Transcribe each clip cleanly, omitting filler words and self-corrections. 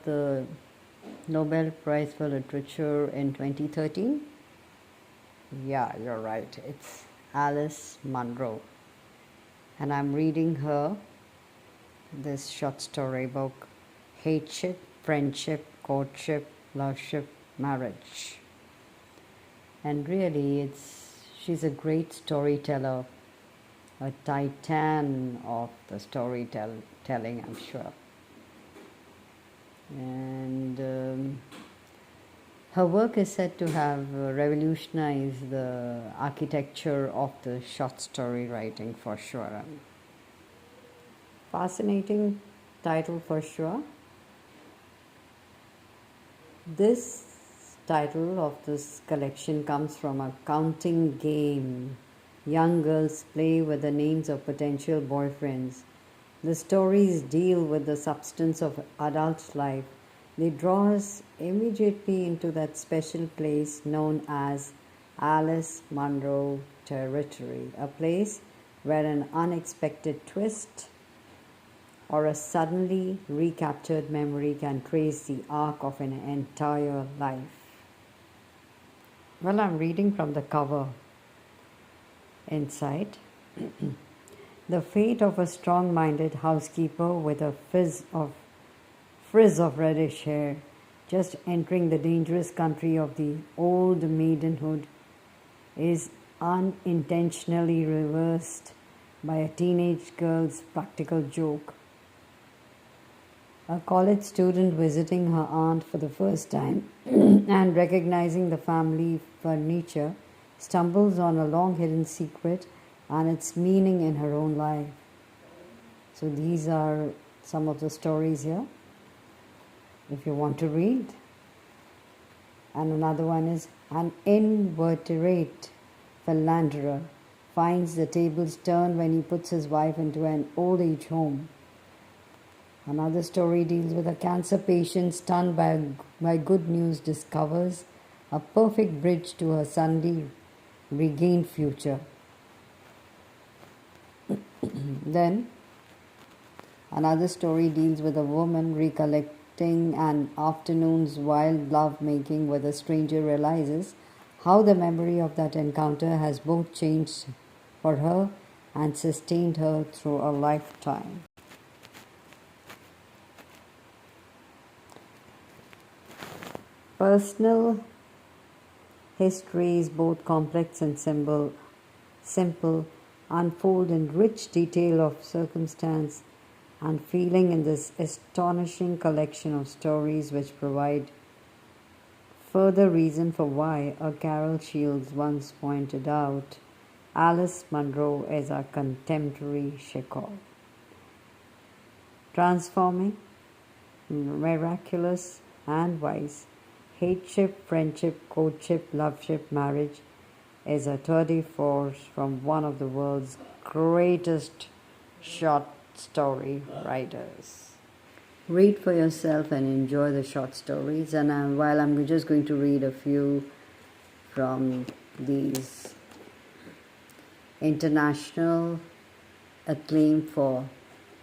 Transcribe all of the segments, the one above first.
the Nobel Prize for Literature in 2013? Yeah, you're right. It's Alice Munro. And I'm reading this short story book, Hateship, Friendship, Courtship, Loveship, Marriage. And really, she's a great storyteller, a titan of the storytelling, I'm sure. And her work is said to have revolutionized the architecture of the short story writing for sure. Fascinating title for sure. This title of this collection comes from a counting game young girls play with the names of potential boyfriends. The stories deal with the substance of adult life. They draw us immediately into that special place known as Alice Munro territory, a place where an unexpected twist or a suddenly recaptured memory can trace the arc of an entire life. Well, I'm reading from the cover. Inside, the fate of a strong-minded housekeeper with a frizz of reddish hair, just entering the dangerous country of the old maidenhood, is unintentionally reversed by a teenage girl's practical joke. A college student visiting her aunt for the first time and recognizing the family furniture stumbles on a long-hidden secret and its meaning in her own life. So these are some of the stories here, if you want to read. And another one is an invertebrate philanderer finds the tables turn when he puts his wife into an old age home. Another story deals with a cancer patient stunned by good news discovers a perfect bridge to her suddenly regained future. Then another story deals with a woman recollecting an afternoon's wild love-making with a stranger realizes how the memory of that encounter has both changed for her and sustained her through a lifetime. Personal histories, both complex and simple, unfold in rich detail of circumstance and feeling in this astonishing collection of stories which provide further reason for why, as Carol Shields once pointed out, Alice Munro is a contemporary Chekhov. Transforming, miraculous and wise, Hateship, Friendship, Courtship, Loveship, Marriage is a tour de force from one of the world's greatest short story writers. Read for yourself and enjoy the short stories. And while I'm just going to read a few from these international acclaim for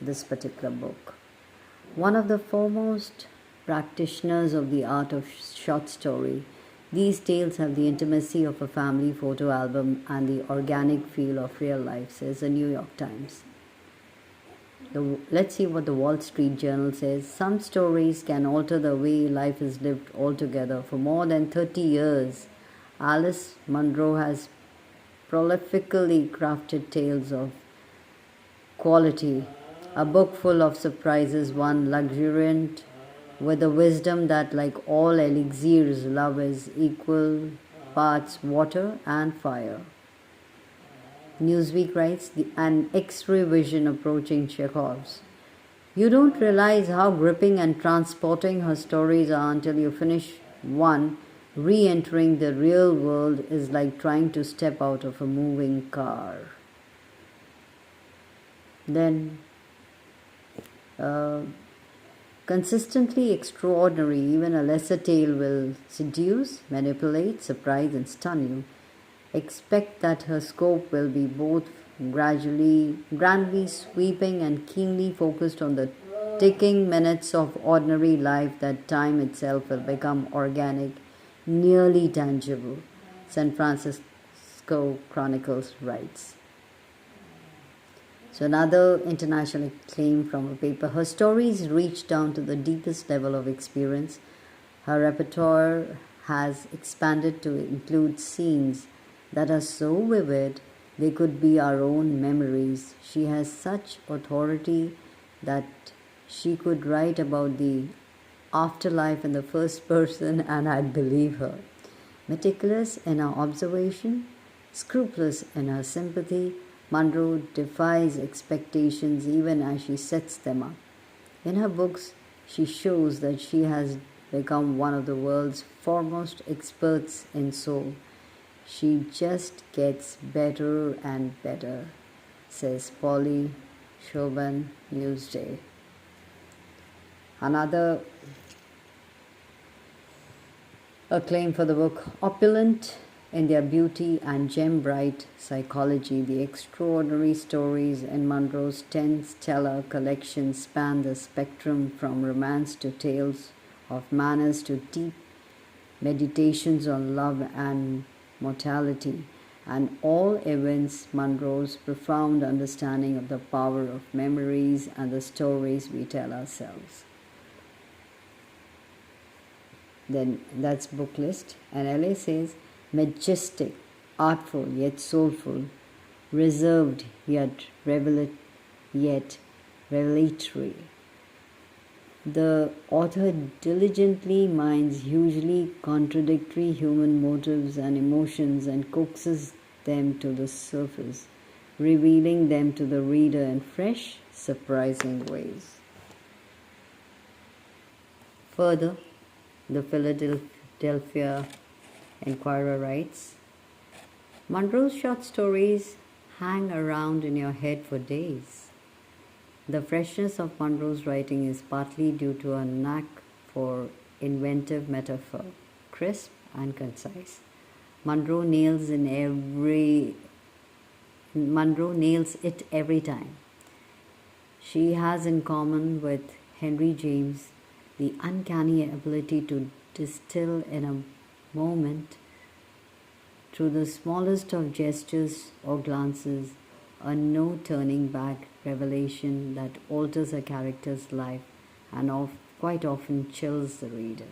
this particular book. One of the foremost practitioners of the art of short story, these tales have the intimacy of a family photo album and the organic feel of real life, says the New York Times. Let's see what the Wall Street Journal says. Some stories can alter the way life is lived altogether. For more than 30 years, Alice Munro has prolifically crafted tales of quality, a book full of surprises, one luxuriant with the wisdom that, like all elixirs, love is equal parts water and fire. Newsweek writes, an X-ray vision approaching Chekhov's. You don't realize how gripping and transporting her stories are until you finish one. Re-entering the real world is like trying to step out of a moving car. Then, consistently extraordinary, even a lesser tale will seduce, manipulate, surprise, and stun you. Expect that her scope will be both grandly sweeping and keenly focused on the ticking minutes of ordinary life, that time itself will become organic, nearly tangible, San Francisco Chronicles writes. So another international acclaim from a paper. Her stories reach down to the deepest level of experience. Her repertoire has expanded to include scenes that are so vivid they could be our own memories. She has such authority that she could write about the afterlife in the first person and I'd believe her. Meticulous in her observation, scrupulous in her sympathy, Munro defies expectations even as she sets them up. In her books, she shows that she has become one of the world's foremost experts in soul. She just gets better and better, says Polly Shoban Newsday. Another acclaim for the book, opulent in their beauty and gem-bright psychology, the extraordinary stories in Munro's 10-stellar collection span the spectrum from romance to tales of manners to deep meditations on love and mortality, and all evince Munro's profound understanding of the power of memories and the stories we tell ourselves. Then that's book list. And LA says, majestic, artful yet soulful, reserved yet revelatory. The author diligently mines hugely contradictory human motives and emotions and coaxes them to the surface, revealing them to the reader in fresh, surprising ways. Further, the Philadelphia Inquirer writes, Munro's short stories hang around in your head for days. The freshness of Munro's writing is partly due to a knack for inventive metaphor, crisp and concise. Munro nails it every time. She has in common with Henry James the uncanny ability to distill in a moment, through the smallest of gestures or glances, a no-turning-back revelation that alters a character's life and quite often chills the reader.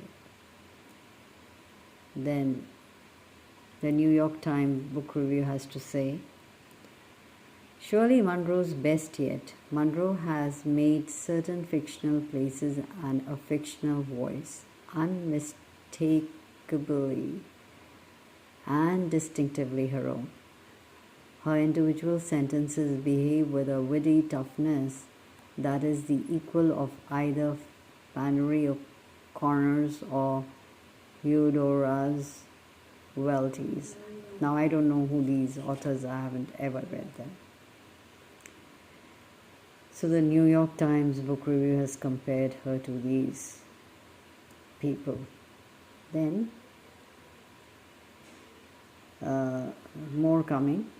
Then the New York Times Book Review has to say, surely Munro's best yet. Munro has made certain fictional places and a fictional voice unmistakably and distinctively her own. Her individual sentences behave with a witty toughness that is the equal of either Flannery O'Connor's or Eudora Welty's. Now I don't know who these authors are, I haven't ever read them. So the New York Times Book Review has compared her to these people. Then more coming.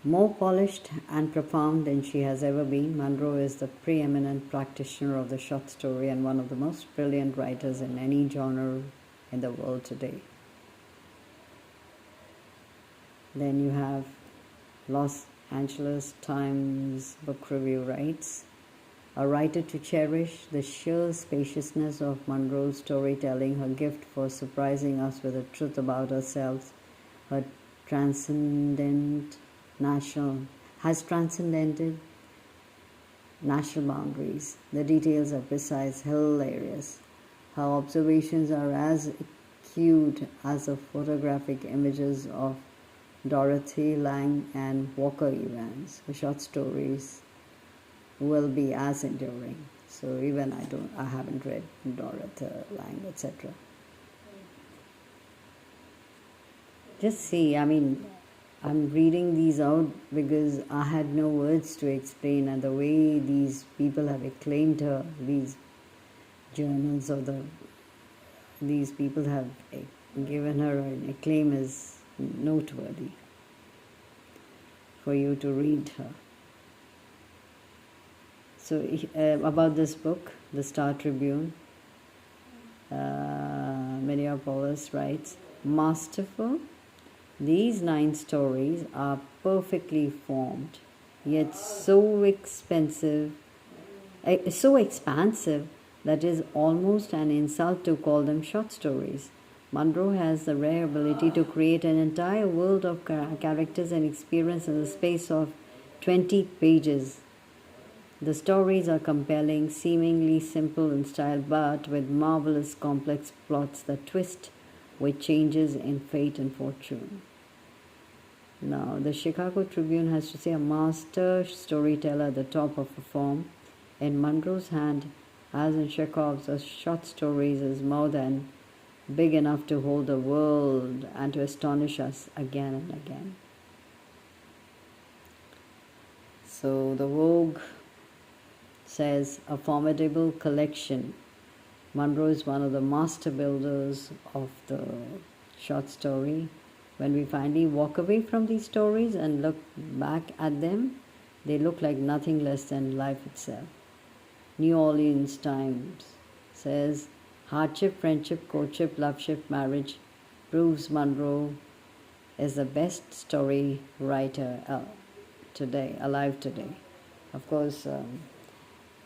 More polished and profound than she has ever been, Munro is the preeminent practitioner of the short story and one of the most brilliant writers in any genre in the world today. Then you have Los Angeles Times Book Review writes, a writer to cherish, the sheer spaciousness of Munro's storytelling, her gift for surprising us with the truth about ourselves, her has transcended national boundaries. The details are precise, hilarious. Her observations are as acute as the photographic images of Dorothy Lang and Walker Evans. Her short stories will be as enduring. So even I haven't read Dorothy Lang, etc. Just see, I'm reading these out because I had no words to explain, and the way these people have acclaimed her, these journals or these people have given her an acclaim is noteworthy for you to read her. So about this book, the Star Tribune, Minneapolis writes, masterful. These 9 stories are perfectly formed, yet so expansive that it is almost an insult to call them short stories. Munro has the rare ability to create an entire world of characters and experience in the space of 20 pages. The stories are compelling, seemingly simple in style, but with marvelous complex plots that twist with changes in fate and fortune. Now, the Chicago Tribune has to say, a master storyteller at the top of a form. In Munro's hand, as in Chekhov's, a short stories is more than big enough to hold the world and to astonish us again and again. So the Vogue says, a formidable collection. Munro is one of the master builders of the short story. When we finally walk away from these stories and look back at them, they look like nothing less than life itself. New Orleans Times says, Hardship, Friendship, Courtship, Loveship, Marriage proves Munro is the best story writer alive today. Of course,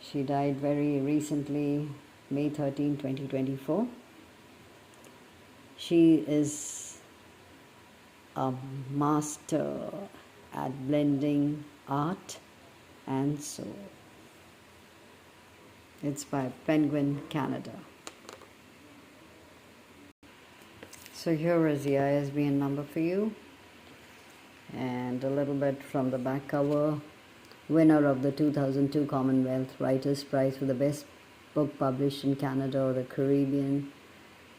she died very recently, May 13, 2024. She is a master at blending art and soul. It's by Penguin Canada. So here is the ISBN number for you, and a little bit from the back cover. Winner of the 2002 Commonwealth Writers' Prize for the best book published in Canada or the Caribbean.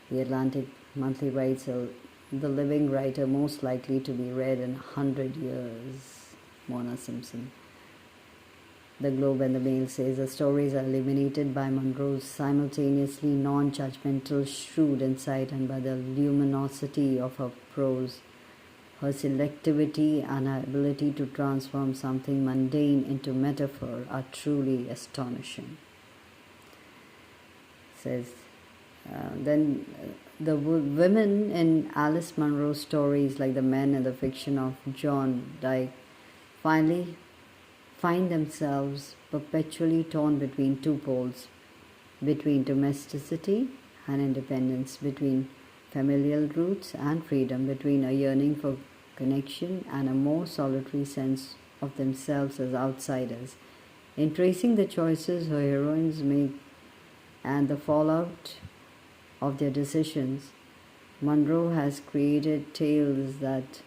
The Atlantic Monthly writes, the living writer most likely to be read in 100 years, Mona Simpson. The Globe and the Mail says, the stories are illuminated by Munro's simultaneously non-judgmental, shrewd insight and by the luminosity of her prose. Her selectivity and her ability to transform something mundane into metaphor are truly astonishing. Says, then the women in Alice Munro's stories, like the men in the fiction of John Dyke, finally find themselves perpetually torn between 2 poles, between domesticity and independence, between familial roots and freedom, between a yearning for connection and a more solitary sense of themselves as outsiders. In tracing the choices her heroines make and the fallout of their decisions, Munro has created tales that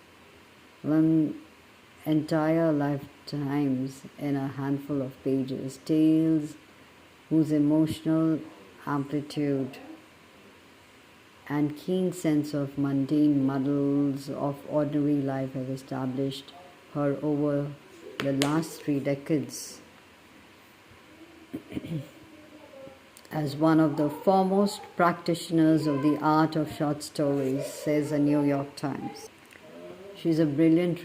run entire lifetimes in a handful of pages, tales whose emotional amplitude and keen sense of mundane muddles of ordinary life have established her over the last 3 decades as one of the foremost practitioners of the art of short stories, says the New York Times. She's a brilliant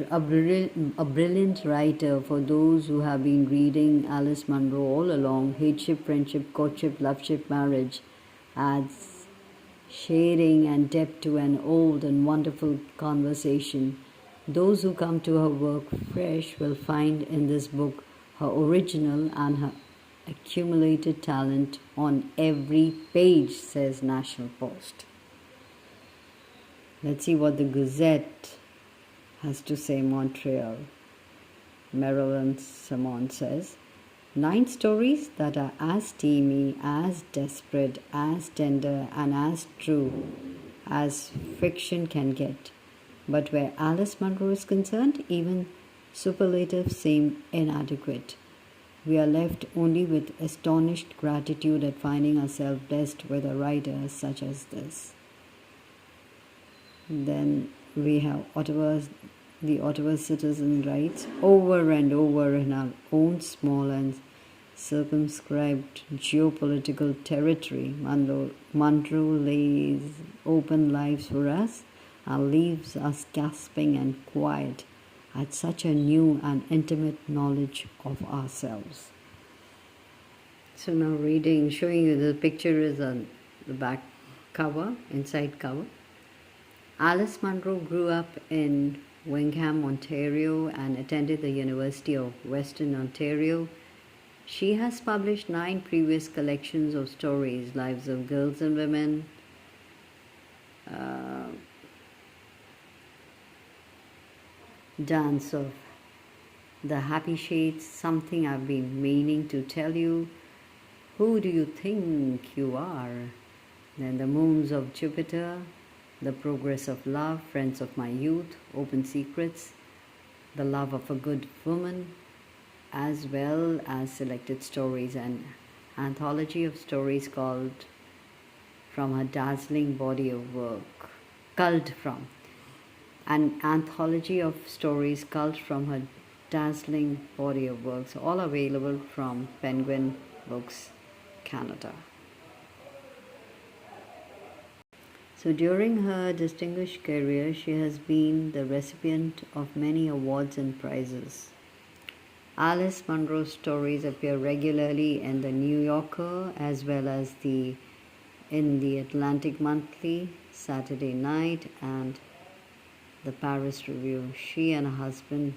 writer for those who have been reading Alice Munro all along. Hateship, Friendship, Courtship, Loveship, Marriage adds shading and depth to an old and wonderful conversation. Those who come to her work fresh will find in this book her original and her accumulated talent on every page, says National Post. Let's see what the Gazette has to say. Montreal. Marilyn Simon says, 9 stories that are as steamy, as desperate, as tender, and as true as fiction can get. But where Alice Munro is concerned, even superlatives seem inadequate. We are left only with astonished gratitude at finding ourselves blessed with a writer such as this. Then we have the Ottawa Citizen writes, over and over in our own small and circumscribed geopolitical territory, Munro lays open lives for us and leaves us gasping and quiet at such a new and intimate knowledge of ourselves. So now reading, showing you the picture is on the back cover, inside cover. Alice Munro grew up in Wingham, Ontario and attended the University of Western Ontario. She has published 9 previous collections of stories, Lives of Girls and Women, Dance of the Happy Shades, Something I've Been Meaning to Tell You, Who Do You Think You Are? Then The Moons of Jupiter, The Progress of Love, Friends of My Youth, Open Secrets, The Love of a Good Woman, as well as selected stories, and anthology of stories called From Her Dazzling Body of Work, culled from. An anthology of stories culled from her dazzling body of works, all available from Penguin Books, Canada. So during her distinguished career, she has been the recipient of many awards and prizes. Alice Munro's stories appear regularly in the New Yorker as well as in the Atlantic Monthly, Saturday Night, and the Paris Review. She and her husband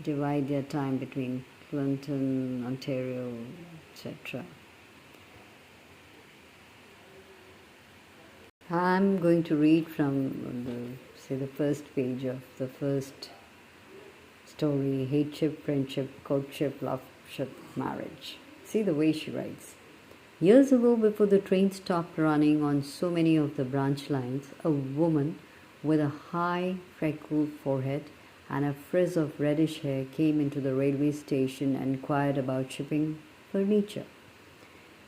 divide their time between Clinton, Ontario, etc. I'm going to read from the first page of the first story, Hateship, Friendship, Courtship, Loveship, Marriage. See the way she writes. Years ago, before the train stopped running on so many of the branch lines, a woman with a high freckled forehead and a frizz of reddish hair came into the railway station and inquired about shipping furniture.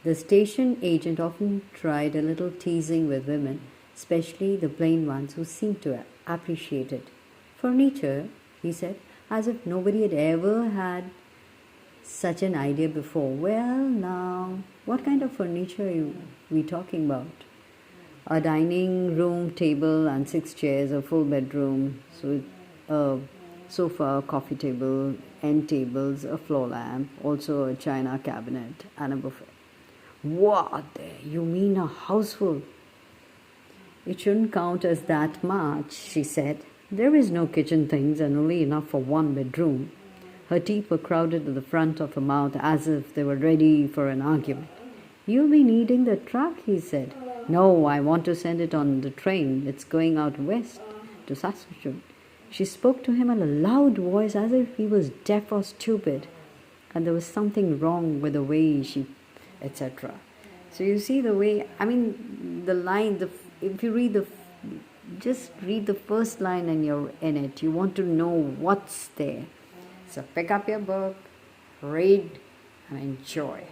The station agent often tried a little teasing with women, especially the plain ones who seemed to appreciate it. Furniture, he said, as if nobody had ever had such an idea before. Well, now, what kind of furniture are we talking about? A dining room table and 6 chairs, a full bedroom, so a sofa, coffee table, end tables, a floor lamp, also a china cabinet and a buffet. What? You mean a house full? It shouldn't count as that much, she said. There is no kitchen things and only enough for 1 bedroom. Her teeth were crowded to the front of her mouth as if they were ready for an argument. You'll be needing the truck, he said. No, I want to send it on the train. It's going out west to Saskatchewan. She spoke to him in a loud voice as if he was deaf or stupid, and there was something wrong with the way she, etc. So you see the way, the line, if you just read the first line and you're in it. You want to know what's there. So pick up your book, read, and enjoy.